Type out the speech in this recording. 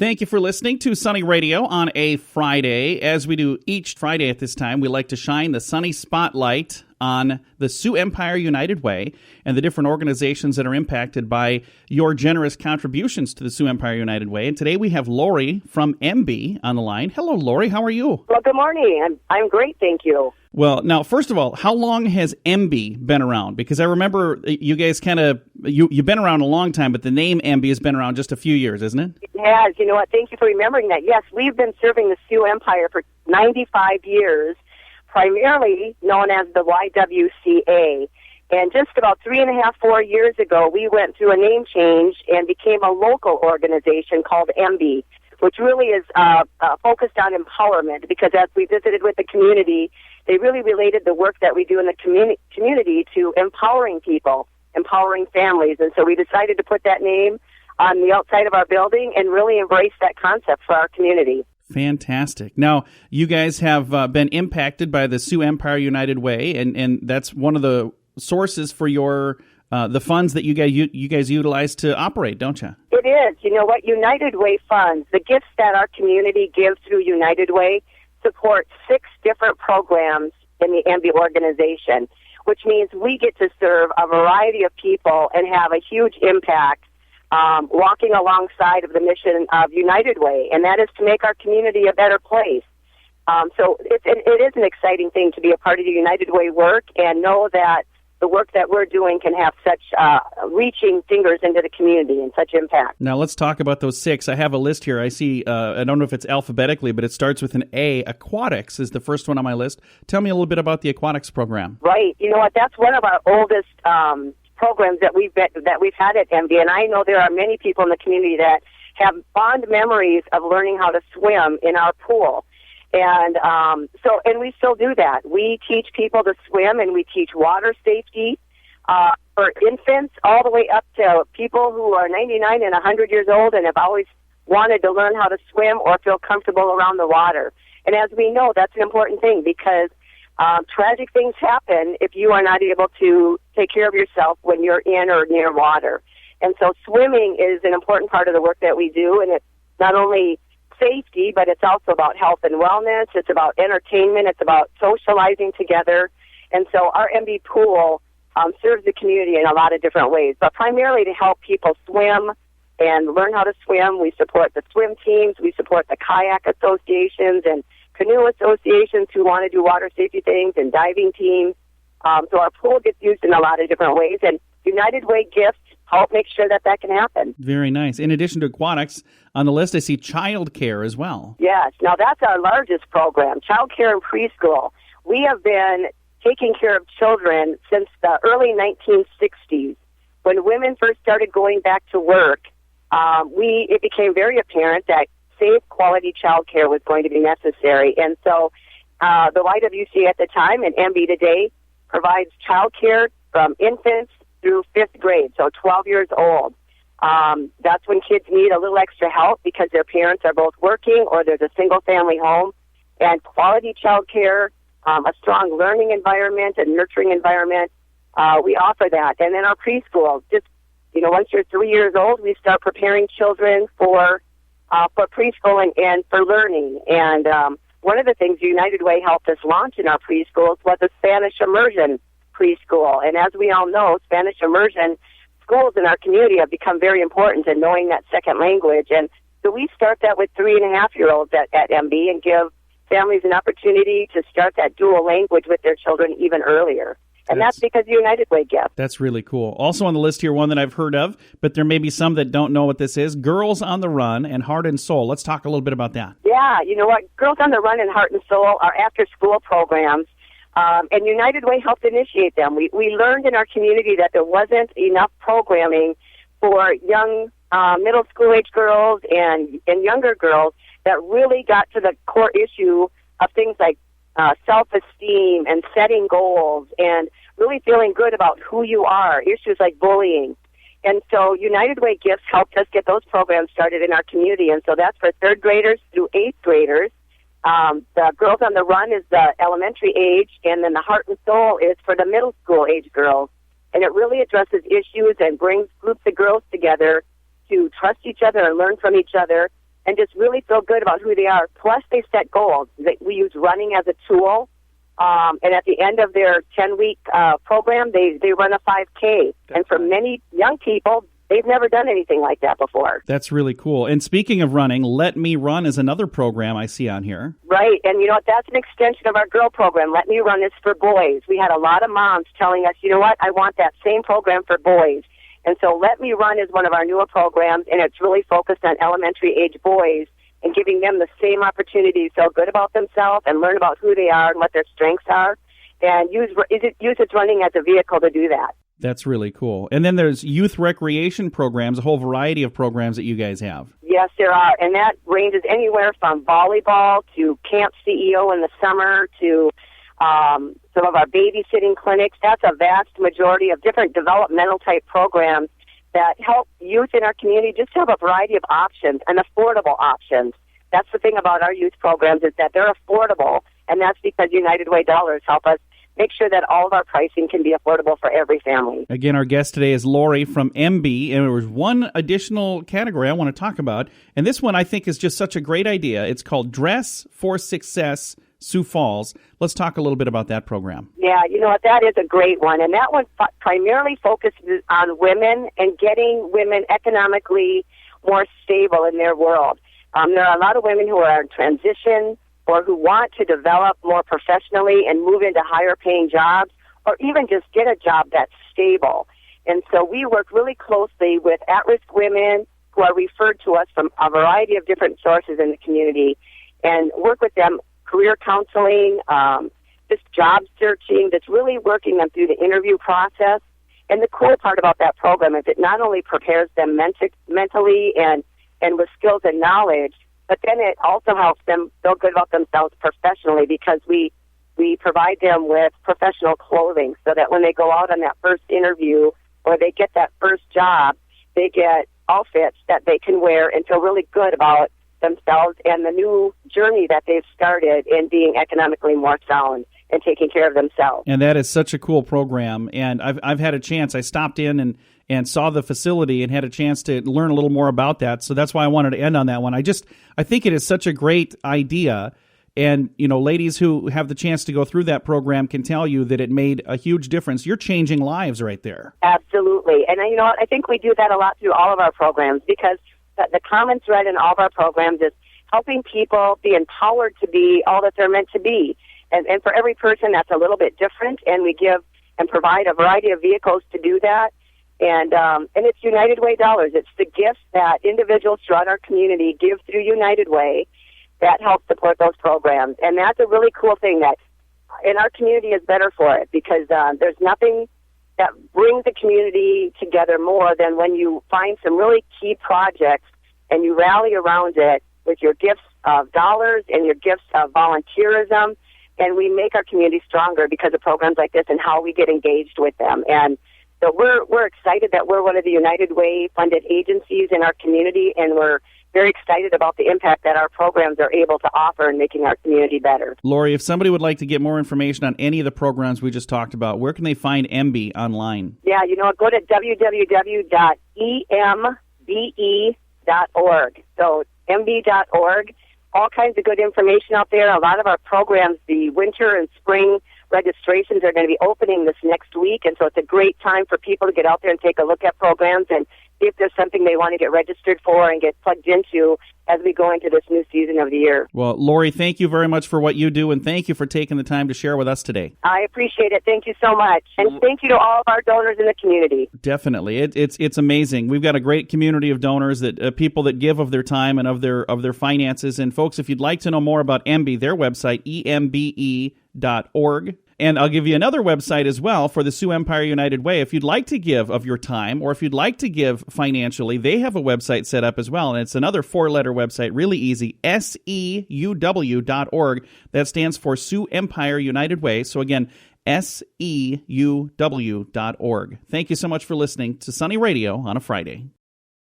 Thank you for listening to Sunny Radio on a Friday. As we do each Friday at this time, we like to shine the sunny spotlight on the Sioux Empire United Way and the different organizations that are impacted by your generous contributions to the Sioux Empire United Way. And today we have Laurie from EmBe on the line. Hello, Laurie. How are you? Well, good morning. I'm great, thank you. Well, now, first of all, how long has EmBe been around? Because I remember you guys you've been around a long time, but the name EmBe has been around just a few years, isn't it? It has. You know what? Thank you for remembering that. Yes, we've been serving the Sioux Empire for 95 years, primarily known as the YWCA. And just about 3.5, 4 years ago, we went through a name change and became a local organization called EmBe, which really is focused on empowerment, because as we visited with the community, they really related the work that we do in the community to empowering people, empowering families. And so we decided to put that name on the outside of our building and really embrace that concept for our community. Fantastic. Now, you guys have been impacted by the Sioux Empire United Way, and that's one of the sources for your the funds that you guys utilize to operate, don't you? It is. You know what? United Way funds, the gifts that our community gives through United Way, support 6 different programs in the EmBe organization, which means we get to serve a variety of people and have a huge impact walking alongside of the mission of United Way, and that is to make our community a better place. So it is an exciting thing to be a part of the United Way work and know that the work that we're doing can have such reaching fingers into the community and such impact. Now, let's talk about those 6. I have a list here. I see, I don't know if it's alphabetically, but it starts with an A. Aquatics is the first one on my list. Tell me a little bit about the Aquatics program. Right. You know what? That's one of our oldest programs that we've had at EmBe, and I know there are many people in the community that have fond memories of learning how to swim in our pool. And and we still do that. We teach people to swim, and we teach water safety for infants all the way up to people who are 99 and 100 years old and have always wanted to learn how to swim or feel comfortable around the water. And as we know, that's an important thing, because tragic things happen if you are not able to take care of yourself when you're in or near water. And so swimming is an important part of the work that we do, and it's not only safety, but it's also about health and wellness. It's about entertainment. It's about socializing together. And so our EmBe pool serves the community in a lot of different ways, but primarily to help people swim and learn how to swim. We support the swim teams. We support the kayak associations and canoe associations who want to do water safety things, and diving teams. So our pool gets used in a lot of different ways, and United Way gifts help make sure that can happen. Very nice. In addition to Aquatics, on the list I see Childcare as well. Yes. Now that's our largest program, Childcare and Preschool. We have been taking care of children since the early 1960s. When women first started going back to work, it became very apparent that safe, quality child care was going to be necessary. And so the YWCA at the time and EmBe today provides child care from infants through 5th grade, so 12 years old. That's when kids need a little extra help because their parents are both working or there's a single-family home. And quality child care, a strong learning environment, a nurturing environment, we offer that. And then our preschool, just, once you're 3 years old, we start preparing children for preschool and for learning. And one of the things United Way helped us launch in our preschools was a Spanish immersion preschool. And as we all know, Spanish immersion schools in our community have become very important in knowing that second language. And so we start that with 3.5-year-olds at EmBe and give families an opportunity to start that dual language with their children even earlier. And that's because United Way gift. That's really cool. Also on the list here, one that I've heard of, but there may be some that don't know what this is, Girls on the Run and Heart and Soul. Let's talk a little bit about that. Yeah, you know what? Girls on the Run and Heart and Soul are after-school programs, and United Way helped initiate them. We learned in our community that there wasn't enough programming for young middle school-age girls and younger girls that really got to the core issue of things like self-esteem and setting goals and really feeling good about who you are, issues like bullying. And so United Way Gifts helped us get those programs started in our community, and so that's for 3rd graders through 8th graders. The Girls on the Run is the elementary age, and then the Heart and Soul is for the middle school age girls. And it really addresses issues and brings groups of girls together to trust each other and learn from each other and just really feel good about who they are. Plus, they set goals. We use running as a tool. And at the end of their 10-week program, they run a 5K. And for many young people, they've never done anything like that before. That's really cool. And speaking of running, Let Me Run is another program I see on here. Right. And you know what? That's an extension of our girl program. Let Me Run is for boys. We had a lot of moms telling us, you know what? I want that same program for boys. And so Let Me Run is one of our newer programs, and it's really focused on elementary-age boys and giving them the same opportunity to feel good about themselves and learn about who they are and what their strengths are, and use its running as a vehicle to do that. That's really cool. And then there's youth recreation programs, a whole variety of programs that you guys have. Yes, there are, and that ranges anywhere from volleyball to Camp CEO in the summer to some of our babysitting clinics. That's a vast majority of different developmental-type programs that help youth in our community just have a variety of options and affordable options. That's the thing about our youth programs is that they're affordable, and that's because United Way dollars help us make sure that all of our pricing can be affordable for every family. Again, our guest today is Laurie from EmBe, and there was one additional category I want to talk about, and this one I think is just such a great idea. It's called Dress for Success Sioux Falls. Let's talk a little bit about that program. Yeah, you know what, that is a great one, and that one primarily focuses on women and getting women economically more stable in their world. There are a lot of women who are in transition or who want to develop more professionally and move into higher-paying jobs or even just get a job that's stable. And so we work really closely with at-risk women who are referred to us from a variety of different sources in the community and work with them career counseling, just job searching, that's really working them through the interview process. And the cool part about that program is it not only prepares them mentally and with skills and knowledge, but then it also helps them feel good about themselves professionally because we provide them with professional clothing so that when they go out on that first interview or they get that first job, they get outfits that they can wear and feel really good about themselves and the new journey that they've started in being economically more sound and taking care of themselves. And that is such a cool program. And I've had a chance. I stopped in and saw the facility and had a chance to learn a little more about that. So that's why I wanted to end on that one. I think it is such a great idea. And, you know, ladies who have the chance to go through that program can tell you that it made a huge difference. You're changing lives right there. Absolutely. And you know what? I think we do that a lot through all of our programs because the common thread in all of our programs is helping people be empowered to be all that they're meant to be. And for every person, that's a little bit different, and we give and provide a variety of vehicles to do that. And it's United Way dollars. It's the gifts that individuals throughout our community give through United Way that help support those programs. And that's a really cool thing that in our community is better for it because there's nothing that brings the community together more than when you find some really key projects and you rally around it with your gifts of dollars and your gifts of volunteerism, and we make our community stronger because of programs like this and how we get engaged with them. And so we're excited that we're one of the United Way funded agencies in our community, and we're very excited about the impact that our programs are able to offer in making our community better. Laurie, if somebody would like to get more information on any of the programs we just talked about, where can they find EmBe online? Yeah, you know, go to www.embe.org. So embe.org. All kinds of good information out there. A lot of our programs, the winter and spring registrations are going to be opening this next week, and so it's a great time for people to get out there and take a look at programs and see if there's something they want to get registered for and get plugged into as we go into this new season of the year. Well, Laurie, thank you very much for what you do, and thank you for taking the time to share with us today. I appreciate it. Thank you so much. And thank you to all of our donors in the community. Definitely. It's amazing. We've got a great community of donors, that people that give of their time and of their finances. And folks, if you'd like to know more about EmBe, their website, embe.org. And I'll give you another website as well for the Sioux Empire United Way. If you'd like to give of your time or if you'd like to give financially, they have a website set up as well. And it's another 4-letter website, really easy, SEUW.org. That stands for Sioux Empire United Way. So again, SEUW.org. Thank you so much for listening to Sunny Radio on a Friday.